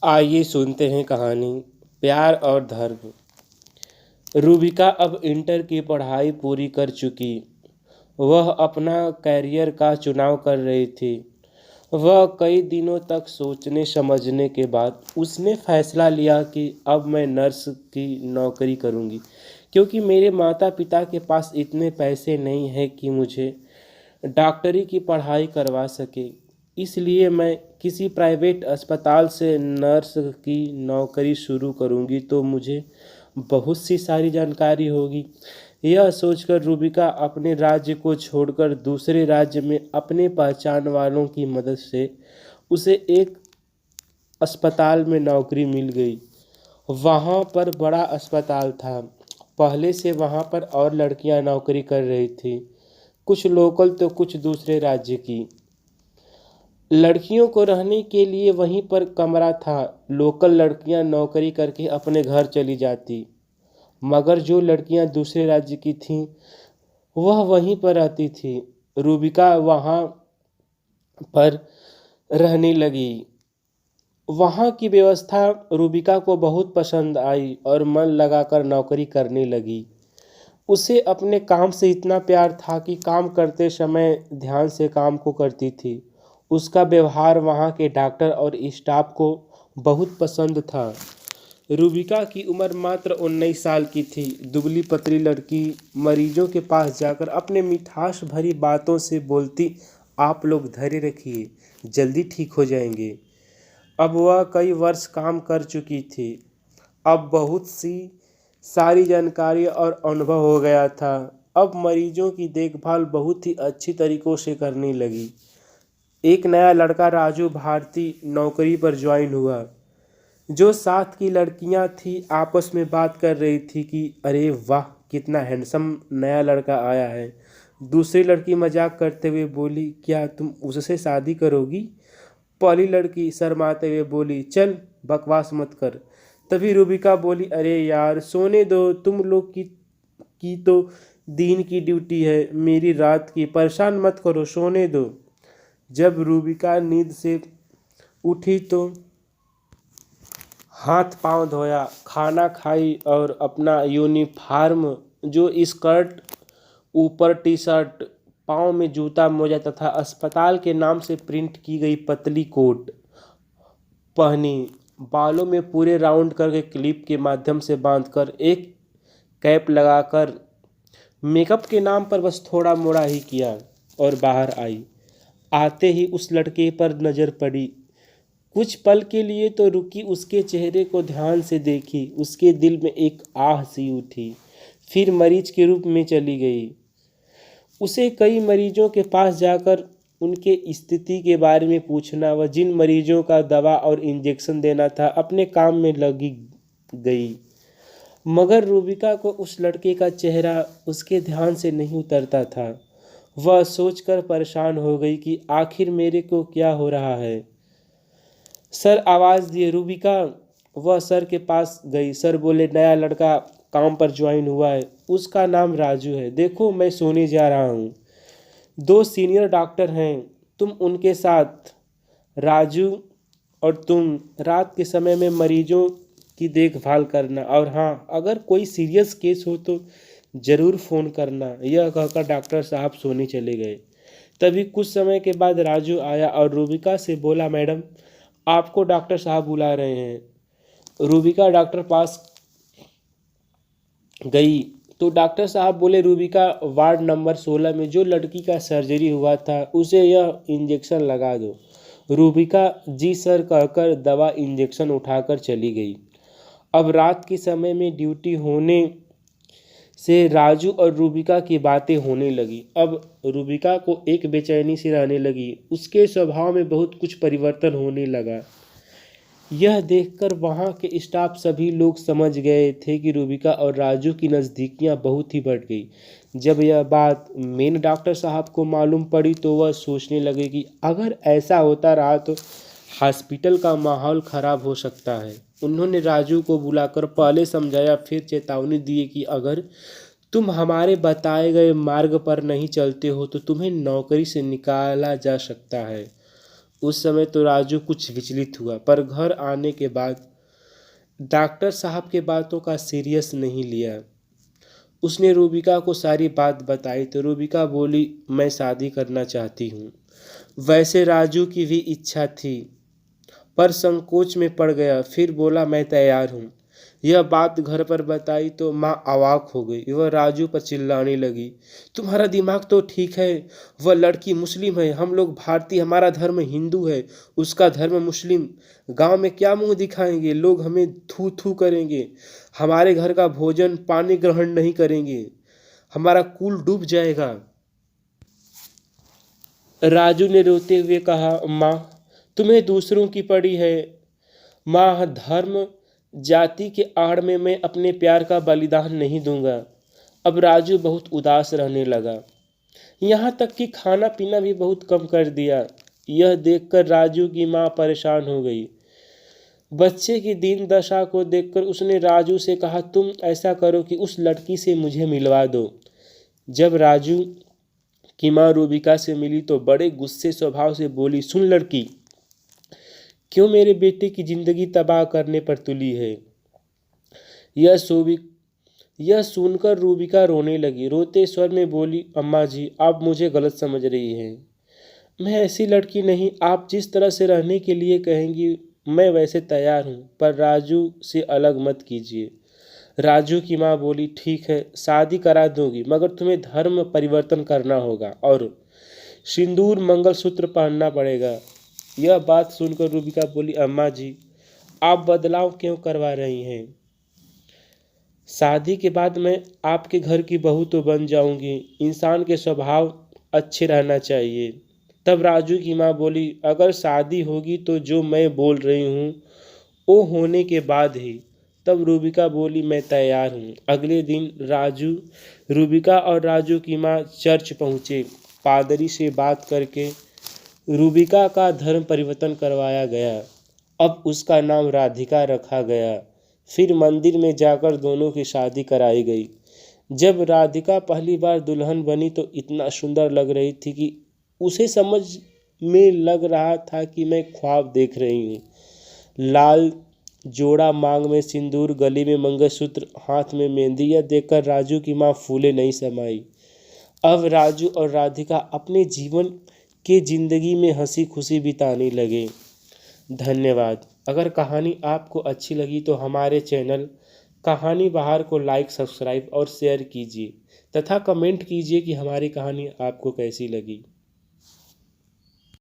आइए सुनते हैं कहानी प्यार और धर्म। रूबिका अब इंटर की पढ़ाई पूरी कर चुकी। वह अपना कैरियर का चुनाव कर रही थी। वह कई दिनों तक सोचने समझने के बाद उसने फैसला लिया कि अब मैं नर्स की नौकरी करूंगी, क्योंकि मेरे माता पिता के पास इतने पैसे नहीं हैं कि मुझे डॉक्टरी की पढ़ाई करवा सके। इसलिए मैं किसी प्राइवेट अस्पताल से नर्स की नौकरी शुरू करूंगी तो मुझे बहुत सी सारी जानकारी होगी। यह सोचकर रूबिका अपने राज्य को छोड़कर दूसरे राज्य में अपने पहचान वालों की मदद से उसे एक अस्पताल में नौकरी मिल गई। वहाँ पर बड़ा अस्पताल था। पहले से वहाँ पर और लड़कियाँ नौकरी कर रही थी, कुछ लोकल तो कुछ दूसरे राज्य की। लड़कियों को रहने के लिए वहीं पर कमरा था। लोकल लड़कियां नौकरी करके अपने घर चली जाती, मगर जो लड़कियां दूसरे राज्य की थीं वह वहीं पर रहती थी। रूबिका वहां पर रहने लगी। वहां की व्यवस्था रूबिका को बहुत पसंद आई और मन लगाकर नौकरी करने लगी। उसे अपने काम से इतना प्यार था कि काम करते समय ध्यान से काम को करती थी। उसका व्यवहार वहाँ के डॉक्टर और स्टाफ को बहुत पसंद था। रूबिका की उम्र मात्र 19 साल की थी। दुबली पतली लड़की मरीजों के पास जाकर अपने मिठास भरी बातों से बोलती, आप लोग धैर्य रखिए, जल्दी ठीक हो जाएंगे। अब वह कई वर्ष काम कर चुकी थी। अब बहुत सी सारी जानकारी और अनुभव हो गया था। अब मरीजों की देखभाल बहुत ही अच्छी तरीकों से करने लगी। एक नया लड़का राजू भारती नौकरी पर ज्वाइन हुआ। जो साथ की लड़कियां थी आपस में बात कर रही थी कि अरे वाह, कितना हैंडसम नया लड़का आया है। दूसरी लड़की मजाक करते हुए बोली, क्या तुम उससे शादी करोगी? पहली लड़की शर्माते हुए बोली, चल बकवास मत कर। तभी रूबिका बोली, अरे यार सोने दो, तुम लोग की तो दिन की ड्यूटी है, मेरी रात की, परेशान मत करो, सोने दो। जब रूबिका नींद से उठी तो हाथ पांव धोया, खाना खाई और अपना यूनिफॉर्म, जो स्कर्ट ऊपर टी शर्ट, पाँव में जूता मोजा तथा अस्पताल के नाम से प्रिंट की गई पतली कोट पहनी। बालों में पूरे राउंड करके क्लिप के माध्यम से बांधकर एक कैप लगाकर मेकअप के नाम पर बस थोड़ा मोड़ा ही किया और बाहर आई। आते ही उस लड़के पर नज़र पड़ी। कुछ पल के लिए तो रुकी, उसके चेहरे को ध्यान से देखी। उसके दिल में एक आह सी उठी, फिर मरीज के रूप में चली गई। उसे कई मरीजों के पास जाकर उनके स्थिति के बारे में पूछना व जिन मरीजों का दवा और इंजेक्शन देना था अपने काम में लगी गई। मगर रूबिका को उस लड़के का चेहरा उसके ध्यान से नहीं उतरता था। वह सोचकर परेशान हो गई कि आखिर मेरे को क्या हो रहा है। सर आवाज़ दिए, रूबिका। वह सर के पास गई। सर बोले, नया लड़का काम पर ज्वाइन हुआ है, उसका नाम राजू है। देखो मैं सोने जा रहा हूँ, 2 सीनियर डॉक्टर हैं, तुम उनके साथ, राजू और तुम रात के समय में मरीजों की देखभाल करना, और हाँ अगर कोई सीरियस केस हो तो ज़रूर फ़ोन करना। यह कहकर डॉक्टर साहब सोने चले गए। तभी कुछ समय के बाद राजू आया और रूबिका से बोला, मैडम आपको डॉक्टर साहब बुला रहे हैं। रूबिका डॉक्टर पास गई तो डॉक्टर साहब बोले, रूबिका वार्ड नंबर 16 में जो लड़की का सर्जरी हुआ था उसे यह इंजेक्शन लगा दो। रूबिका जी सर कहकर दवा इंजेक्शन उठाकर चली गई। अब रात के समय में ड्यूटी होने से राजू और रूबिका की बातें होने लगी। अब रूबिका को एक बेचैनी सी रहने लगी। उसके स्वभाव में बहुत कुछ परिवर्तन होने लगा। यह देखकर वहाँ के स्टाफ सभी लोग समझ गए थे कि रूबिका और राजू की नज़दीकियाँ बहुत ही बढ़ गई। जब यह बात मेन डॉक्टर साहब को मालूम पड़ी तो वह सोचने लगे कि अगर ऐसा होता रहा तो हॉस्पिटल का माहौल ख़राब हो सकता है। उन्होंने राजू को बुलाकर पहले समझाया, फिर चेतावनी दी कि अगर तुम हमारे बताए गए मार्ग पर नहीं चलते हो तो तुम्हें नौकरी से निकाला जा सकता है। उस समय तो राजू कुछ विचलित हुआ, पर घर आने के बाद डॉक्टर साहब के बातों का सीरियस नहीं लिया। उसने रूबिका को सारी बात बताई तो रूबिका बोली, मैं शादी करना चाहती हूँ। वैसे राजू की भी इच्छा थी, पर संकोच में पड़ गया। फिर बोला, मैं तैयार हूँ। यह बात घर पर बताई तो माँ अवाक हो गई। वह राजू पर चिल्लाने लगी, तुम्हारा दिमाग तो ठीक है, वह लड़की मुस्लिम है, हम लोग भारतीय, हमारा धर्म हिंदू है, उसका धर्म मुस्लिम। गांव में क्या मुंह दिखाएंगे, लोग हमें थू थू करेंगे, हमारे घर का भोजन पानी ग्रहण नहीं करेंगे, हमारा कुल डूब जाएगा। राजू ने रोते हुए कहा, माँ तुम्हें दूसरों की पड़ी है। माँ, धर्म जाति के आड़ में मैं अपने प्यार का बलिदान नहीं दूंगा। अब राजू बहुत उदास रहने लगा, यहाँ तक कि खाना पीना भी बहुत कम कर दिया। यह देखकर राजू की माँ परेशान हो गई। बच्चे की दीन दशा को देखकर उसने राजू से कहा, तुम ऐसा करो कि उस लड़की से मुझे मिलवा दो। जब राजू की माँ रूबिका से मिली तो बड़े गुस्से स्वभाव से बोली, सुन लड़की, क्यों मेरे बेटे की जिंदगी तबाह करने पर तुली है। यह सुनकर रूबिका रोने लगी। रोते स्वर में बोली, अम्मा जी आप मुझे गलत समझ रही हैं। मैं ऐसी लड़की नहीं, आप जिस तरह से रहने के लिए कहेंगी मैं वैसे तैयार हूँ, पर राजू से अलग मत कीजिए। राजू की माँ बोली, ठीक है शादी करा दूंगी, मगर तुम्हें धर्म परिवर्तन करना होगा और सिंदूर मंगलसूत्र पहनना पड़ेगा। यह बात सुनकर रूबिका बोली, अम्मा जी आप बदलाव क्यों करवा रही हैं। शादी के बाद मैं आपके घर की बहू तो बन जाऊंगी, इंसान के स्वभाव अच्छे रहना चाहिए। तब राजू की माँ बोली, अगर शादी होगी तो जो मैं बोल रही हूँ वो होने के बाद ही। तब रूबिका बोली, मैं तैयार हूँ। अगले दिन रूबिका और राजू की माँ चर्च पहुँचे। पादरी से बात करके रूबिका का धर्म परिवर्तन करवाया गया। अब उसका नाम राधिका रखा गया। फिर मंदिर में जाकर दोनों की शादी कराई गई। जब राधिका पहली बार दुल्हन बनी तो इतना सुंदर लग रही थी कि उसे समझ में लग रहा था कि मैं ख्वाब देख रही हूँ। लाल जोड़ा, मांग में सिंदूर, गले में मंगलसूत्र, हाथ में मेहंदी, यह देखकर राजू की माँ फूले नहीं समाई। अब राजू और राधिका अपने जीवन के जिंदगी में हंसी खुशी बिताने लगे। धन्यवाद। अगर कहानी आपको अच्छी लगी तो हमारे चैनल कहानी बहार को लाइक, सब्सक्राइब और शेयर कीजिए तथा कमेंट कीजिए कि हमारी कहानी आपको कैसी लगी।